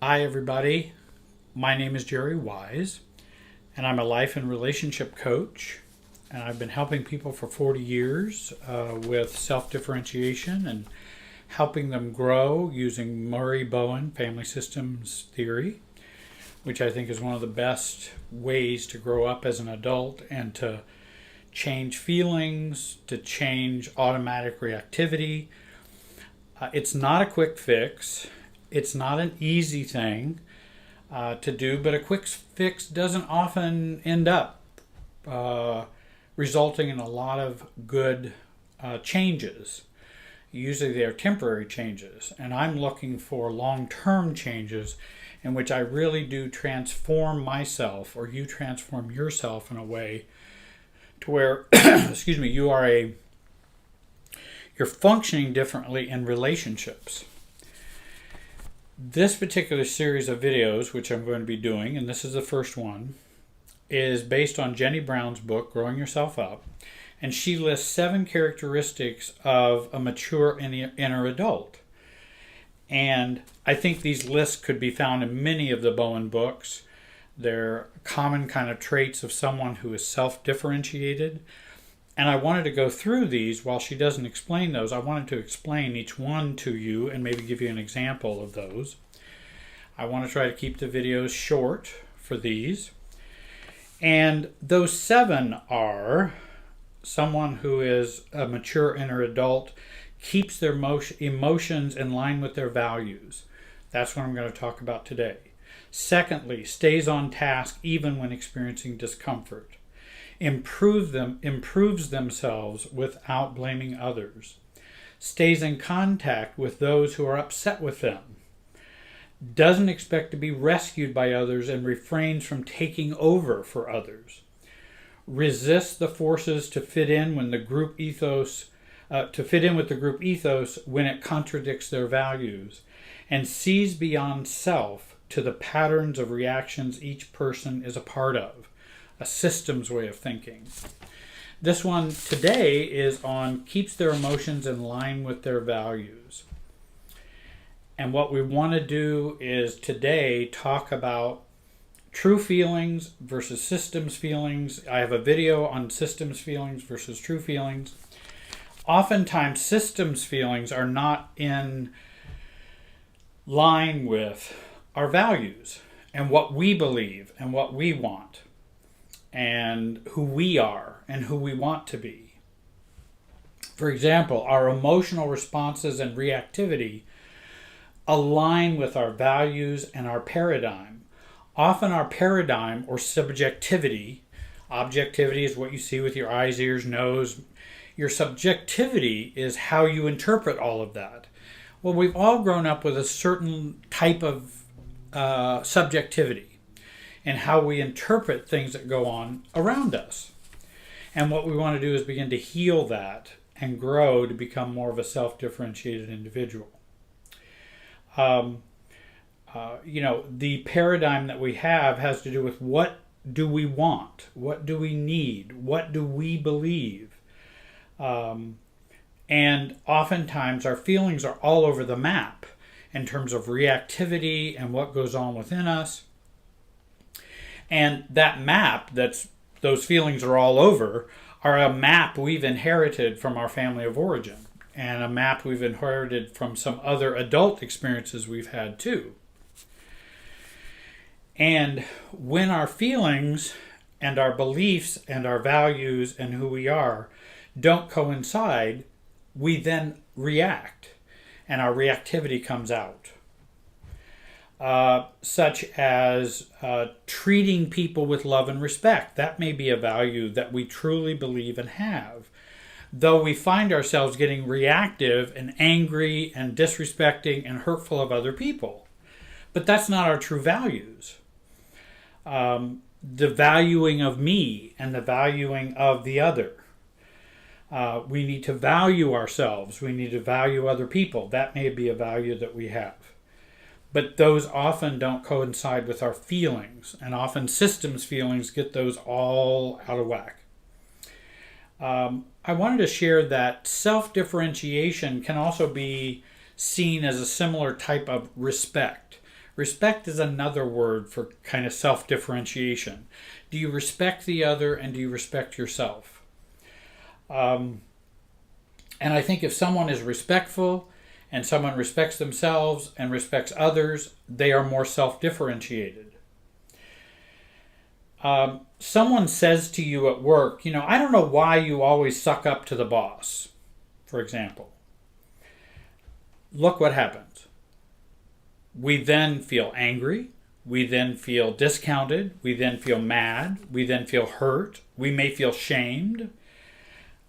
Hi, everybody. My name is Jerry Wise, and I'm a life and relationship coach. And I've been helping people for 40 years with self differentiation and helping them grow using Murray Bowen family systems theory, which I think is one of the best ways to grow up as an adult and to change feelings, to change automatic reactivity. It's not a quick fix. It's not an easy thing to do, but a quick fix doesn't often end up resulting in a lot of good changes. Usually they're temporary changes, and I'm looking for long-term changes in which I really do transform myself, or you transform yourself in a way to where, excuse me, you're functioning differently in relationships. This particular series of videos, which I'm going to be doing, and this is the first one, is based on Jenny Brown's book, Growing Yourself Up. And she lists 7 characteristics of a mature inner adult. And I think these lists could be found in many of the Bowen books. They're common kind of traits of someone who is self-differentiated. And I wanted to go through these while she doesn't explain those. I wanted to explain each one to you and maybe give you an example of those. I want to try to keep the videos short for these. And those 7 are: someone who is a mature inner adult keeps their emotions in line with their values. That's what I'm going to talk about today. Secondly, stays on task even when experiencing discomfort. Improves themselves without blaming others. Stays in contact with those who are upset with them. Doesn't expect to be rescued by others and refrains from taking over for others. Resists the forces to fit in when the group ethos with the group ethos when it contradicts their values, and sees beyond self to the patterns of reactions each person is a part of. A systems way of thinking. This one today is on keeps their emotions in line with their values. And what we want to do is today talk about true feelings versus systems feelings. I have a video on systems feelings versus true feelings. Oftentimes systems feelings are not in line with our values and what we believe and what we want and who we are and who we want to be. For example, our emotional responses and reactivity align with our values and our paradigm. Often our paradigm or subjectivity, objectivity is what you see with your eyes, ears, nose. Your subjectivity is how you interpret all of that. Well, we've all grown up with a certain type of subjectivity and how we interpret things that go on around us. And what we want to do is begin to heal that and grow to become more of a self-differentiated individual. The paradigm that we have has to do with what do we want? What do we need? What do we believe? And oftentimes our feelings are all over the map in terms of reactivity and what goes on within us. And that map, those feelings are all over, are a map we've inherited from our family of origin, and a map we've inherited from some other adult experiences we've had too. And when our feelings and our beliefs and our values and who we are don't coincide, we then react, and our reactivity comes out. Such as treating people with love and respect. That may be a value that we truly believe and have. Though we find ourselves getting reactive and angry and disrespecting and hurtful of other people. But that's not our true values. The valuing of me and the valuing of the other. We need to value ourselves. We need to value other people. That may be a value that we have. But those often don't coincide with our feelings, and often systems feelings get those all out of whack. I wanted to share that self-differentiation can also be seen as a similar type of respect. Respect is another word for kind of self-differentiation. Do you respect the other, and do you respect yourself? And I think if someone is respectful and someone respects themselves and respects others, they are more self-differentiated. Someone says to you at work, I don't know why you always suck up to the boss, for example. Look what happens. We then feel angry. We then feel discounted. We then feel mad. We then feel hurt. We may feel shamed.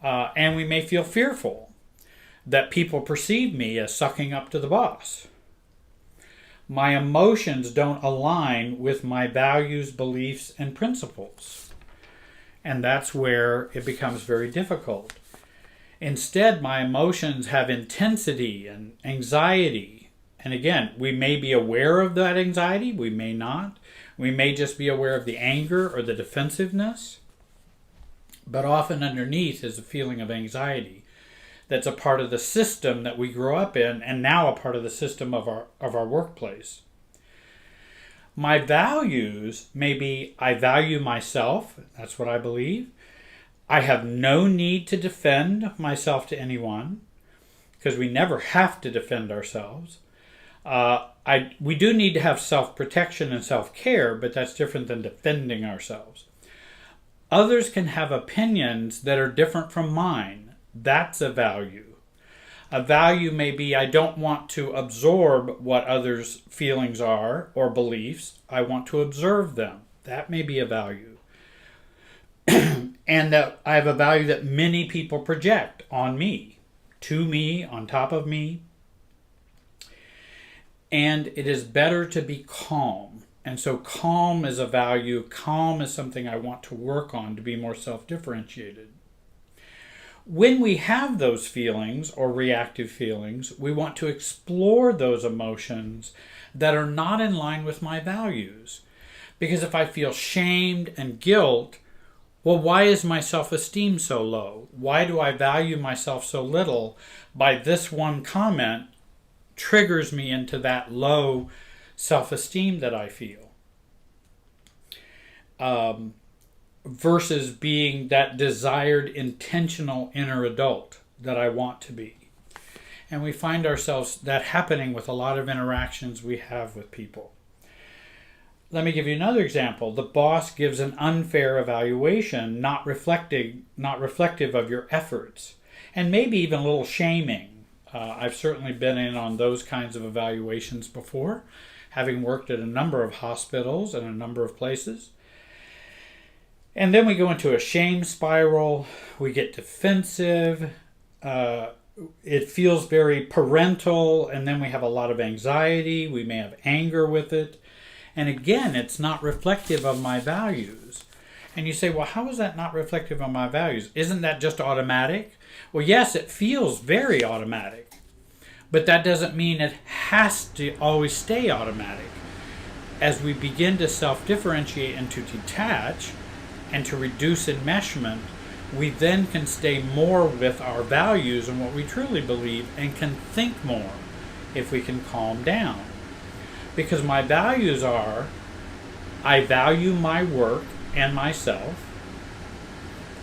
And we may feel fearful that people perceive me as sucking up to the boss. My emotions don't align with my values, beliefs, and principles. And that's where it becomes very difficult. Instead, my emotions have intensity and anxiety. And again, we may be aware of that anxiety, we may not. We may just be aware of the anger or the defensiveness. But often underneath is a feeling of anxiety that's a part of the system that we grow up in, and now a part of the system of our workplace. My values may be, I value myself, that's what I believe. I have no need to defend myself to anyone, because we never have to defend ourselves. We do need to have self-protection and self-care, but that's different than defending ourselves. Others can have opinions that are different from mine. That's a value. A value may be, I don't want to absorb what others' feelings are or beliefs. I want to observe them. That may be a value. And that I have a value that many people project on me, to me, on top of me. And it is better to be calm. And so calm is a value. Calm is something I want to work on to be more self-differentiated. When we have those feelings or reactive feelings, we want to explore those emotions that are not in line with my values. Because if I feel shamed and guilt, well, why is my self-esteem so low? Why do I value myself so little? By this one comment triggers me into that low self-esteem that I feel. Versus being that desired, intentional inner adult that I want to be. And we find ourselves that happening with a lot of interactions we have with people. Let me give you another example. The boss gives an unfair evaluation, not reflective of your efforts, and maybe even a little shaming. I've certainly been in on those kinds of evaluations before, having worked at a number of hospitals and a number of places. And then we go into a shame spiral. We get defensive. It feels very parental, and then we have a lot of anxiety. We may have anger with it. And again, it's not reflective of my values. And you say, well, how is that not reflective of my values? Isn't that just automatic? Well, yes, it feels very automatic. But that doesn't mean it has to always stay automatic. As we begin to self-differentiate and to detach and to reduce enmeshment, we then can stay more with our values and what we truly believe, and can think more if we can calm down. Because my values are, I value my work and myself.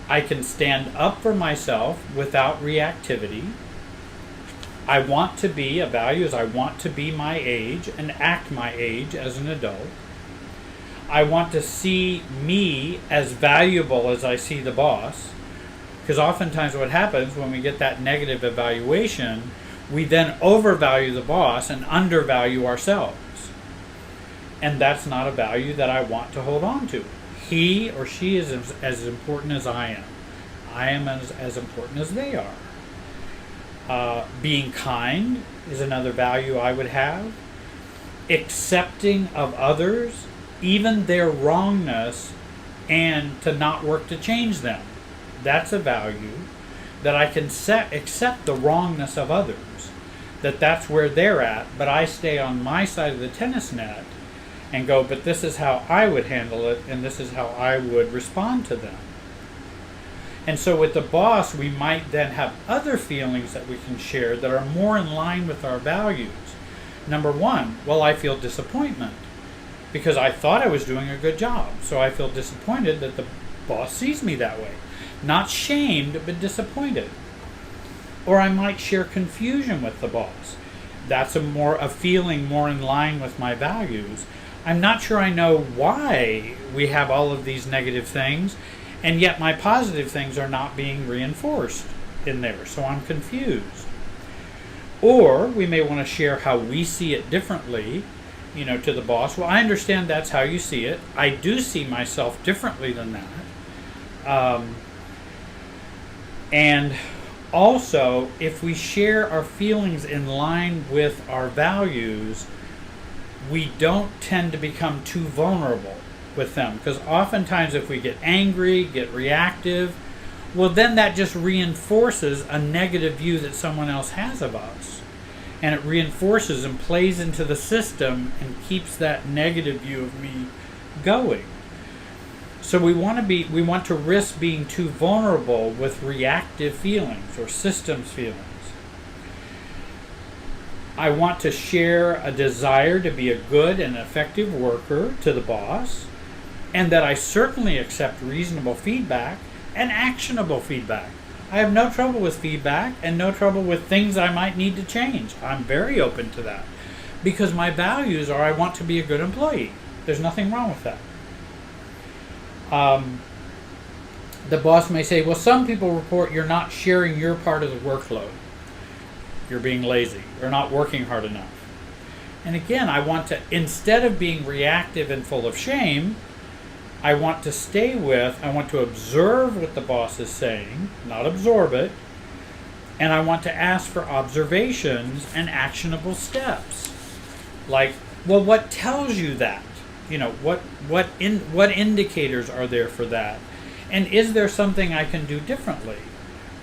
I can stand up for myself without reactivity. I want to be, a value is I want to be my age and act my age as an adult. I want to see me as valuable as I see the boss. Because oftentimes what happens when we get that negative evaluation, we then overvalue the boss and undervalue ourselves. And that's not a value that I want to hold on to. He or she is as important as I am. I am as important as they are. Being kind is another value I would have. Accepting of others, even their wrongness, and to not work to change them. That's a value. That I can accept the wrongness of others. That's where they're at, but I stay on my side of the tennis net and go, but this is how I would handle it, and this is how I would respond to them. And so with the boss, we might then have other feelings that we can share that are more in line with our values. Number one, well, I feel disappointment because I thought I was doing a good job. So I feel disappointed that the boss sees me that way. Not shamed, but disappointed. Or I might share confusion with the boss. That's a feeling more in line with my values. I'm not sure I know why we have all of these negative things, and yet my positive things are not being reinforced in there, so I'm confused. Or we may want to share how we see it differently, to the boss. Well, I understand that's how you see it. I do see myself differently than that. And also, if we share our feelings in line with our values, we don't tend to become too vulnerable with them. Because oftentimes if we get angry, get reactive, well, then that just reinforces a negative view that someone else has of us. And it reinforces and plays into the system and keeps that negative view of me going. So we want to risk being too vulnerable with reactive feelings or systems feelings. I want to share a desire to be a good and effective worker to the boss, and that I certainly accept reasonable feedback and actionable feedback. I have no trouble with feedback and no trouble with things I might need to change. I'm very open to that because my values are I want to be a good employee. There's nothing wrong with that. The boss may say, well, some people report you're not sharing your part of the workload. You're being lazy or not working hard enough. And again, I want to, instead of being reactive and full of shame, I want to observe what the boss is saying, not absorb it, and I want to ask for observations and actionable steps. Like, well, what tells you that? What indicators are there for that? And is there something I can do differently?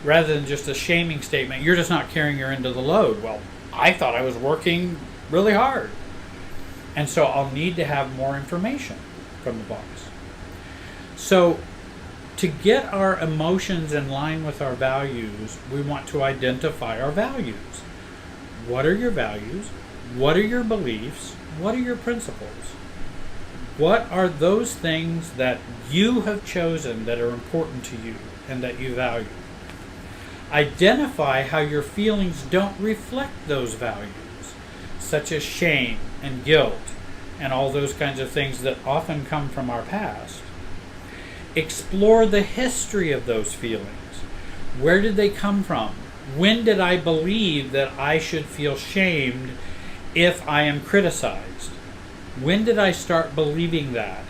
Rather than just a shaming statement, you're just not carrying your end of the load. Well, I thought I was working really hard. And so I'll need to have more information from the boss. So to get our emotions in line with our values, we want to identify our values. What are your values? What are your beliefs? What are your principles? What are those things that you have chosen that are important to you and that you value? Identify how your feelings don't reflect those values, such as shame and guilt and all those kinds of things that often come from our past. Explore the history of those feelings. Where did they come from? When did I believe that I should feel shamed if I am criticized? When did I start believing that?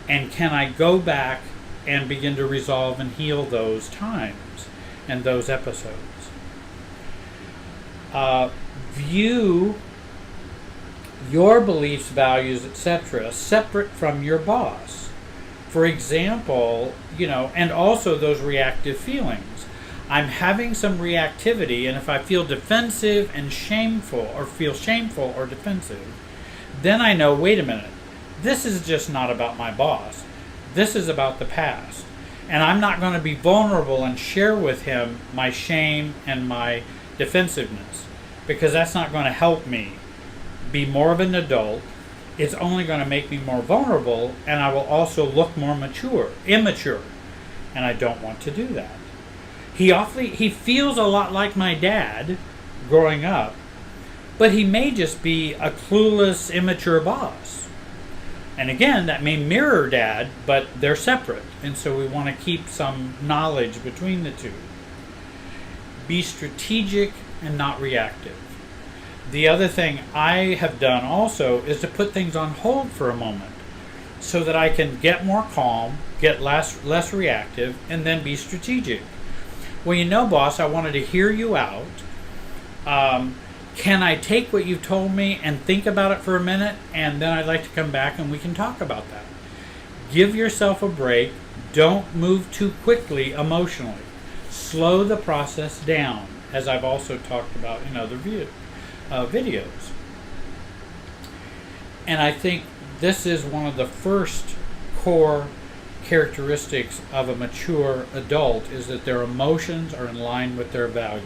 And can I go back and begin to resolve and heal those times and those episodes? View your beliefs, values, etc. separate from your boss. For example, and also those reactive feelings. I'm having some reactivity, and if I feel defensive and shameful, or feel shameful or defensive, then I know, wait a minute, this is just not about my boss. This is about the past. And I'm not going to be vulnerable and share with him my shame and my defensiveness, because that's not going to help me be more of an adult. It's only going to make me more vulnerable, and I will also look more immature, and I don't want to do that. He feels a lot like my dad growing up, but he may just be a clueless, immature boss. And again, that may mirror dad, but they're separate, and so we want to keep some knowledge between the two. Be strategic and not reactive. The other thing I have done also is to put things on hold for a moment so that I can get more calm, get less reactive, and then be strategic. Well, boss, I wanted to hear you out. Can I take what you've told me and think about it for a minute, and then I'd like to come back and we can talk about that. Give yourself a break. Don't move too quickly emotionally. Slow the process down, as I've also talked about in other videos. And I think this is one of the first core characteristics of a mature adult, is that their emotions are in line with their values.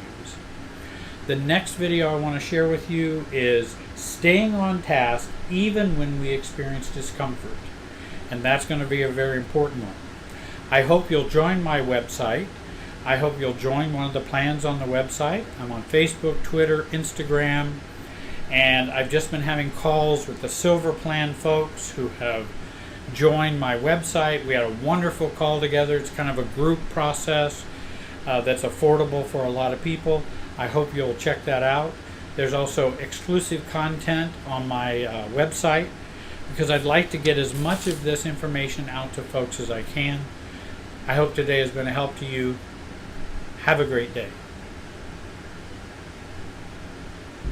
The next video I want to share with you is staying on task even when we experience discomfort. And that's going to be a very important one. I hope you'll join my website. I hope you'll join one of the plans on the website. I'm on Facebook, Twitter, Instagram, and I've just been having calls with the Silver Plan folks who have joined my website. We had a wonderful call together. It's kind of a group process that's affordable for a lot of people. I hope you'll check that out. There's also exclusive content on my website because I'd like to get as much of this information out to folks as I can. I hope today has been a help to you. Have a great day.